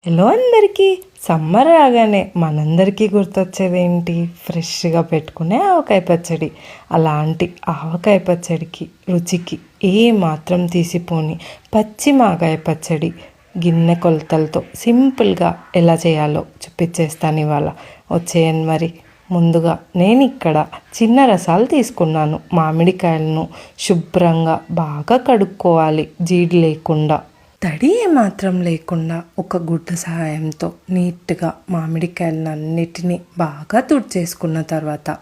Hello అందరికీ. Summer రాగానే మనందరికీ గుర్తొచ్చేది ఏంటి? ఫ్రెష్గా పెట్టుకునే ఆవకాయ పచ్చడి. అలాంటి ఆవకాయ పచ్చడికి రుచికి ఏ మాత్రం తీసిపోని పచ్చి మాగాయ పచ్చడి గిన్నె కొలతలతో సింపుల్గా ఎలా చేయాలో చూపించేస్తాను ఇవాళ. వచ్చేయండి మరి. ముందుగా నేను ఇక్కడ చిన్న రసాలు తీసుకున్నాను. మామిడికాయలను శుభ్రంగా బాగా కడుక్కోవాలి, జీడి లేకుండా. తడి ఏమాత్రం లేకుండా ఒక గుడ్డ సహాయంతో నీట్గా మామిడికాయలన్నిటినీ బాగా తుడిచేసుకున్న తర్వాత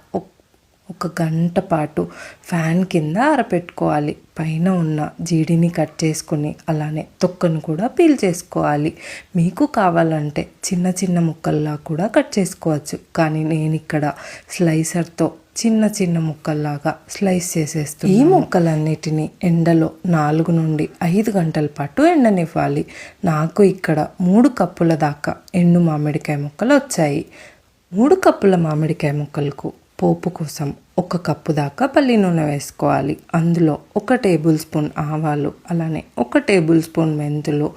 ఒక గంట పాటు ఫ్యాన్ కింద ఆరబెట్టుకోవాలి. పైన ఉన్న జీడిని కట్ చేసుకుని అలానే తొక్కను కూడా పీల్ చేసుకోవాలి. మీకు కావాలంటే చిన్న చిన్న ముక్కల్లా కూడా కట్ చేసుకోవచ్చు, కానీ నేను ఇక్కడ స్లైసర్తో చిన్న చిన్న ముక్కల్లాగా స్లైస్ చేసేస్తాను. ఈ ముక్కలన్నిటినీ ఎండలో 4 నుండి 5 గంటల పాటు ఎండనివ్వాలి. నాకు ఇక్కడ 3 కప్పుల దాకా ఎండు మామిడికాయ ముక్కలు వచ్చాయి. 3 కప్పుల మామిడికాయ ముక్కలకు పోపు కోసం 1 కప్పు దాకా పల్లి నూనె వేసుకోవాలి. అందులో 1 టేబుల్ స్పూన్ ఆవాలు, అలానే 1 టేబుల్ స్పూన్ మెంతులు,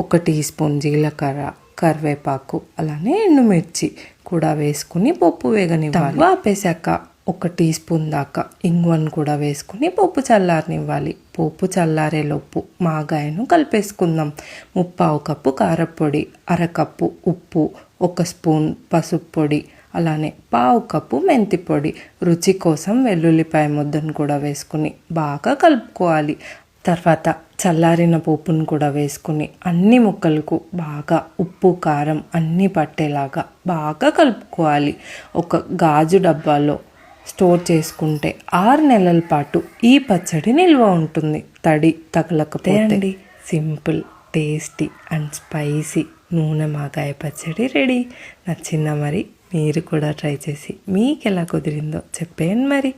1 టీ స్పూన్ జీలకర్ర, కరివేపాకు, అలానే ఎండుమిర్చి కూడా వేసుకుని పప్పు వేగనివ్వాలి. ఆపేశాక 1 టీ స్పూన్ దాకా ఇంగువను కూడా వేసుకుని పప్పు చల్లారనివ్వాలి. పప్పు చల్లారేలోపు మాగాయను కలిపేసుకుందాం. 1/2 కప్పు కారపొడి, 1/2 కప్పు ఉప్పు, 1 స్పూన్ పసుపు పొడి, అలానే 1/2 కప్పు మెంతి పొడి, రుచి కోసం వెల్లుల్లిపాయ ముద్దను కూడా వేసుకుని బాగా కలుపుకోవాలి. తర్వాత చల్లారిన పోపును కూడా వేసుకుని అన్ని ముక్కలకు బాగా ఉప్పు కారం అన్నీ పట్టేలాగా బాగా కలుపుకోవాలి. ఒక గాజు డబ్బాలో స్టోర్ చేసుకుంటే 6 నెలల పాటు ఈ పచ్చడి నిల్వ ఉంటుంది. తడి తగలకపోతే సింపుల్, టేస్టీ అండ్ స్పైసీ నూనె మాగాయ పచ్చడి రెడీ. నచ్చిందా మరి? మీరు కూడా ట్రై చేసి మీకు ఎలా కుదిరిందో చెప్పేయండి మరి.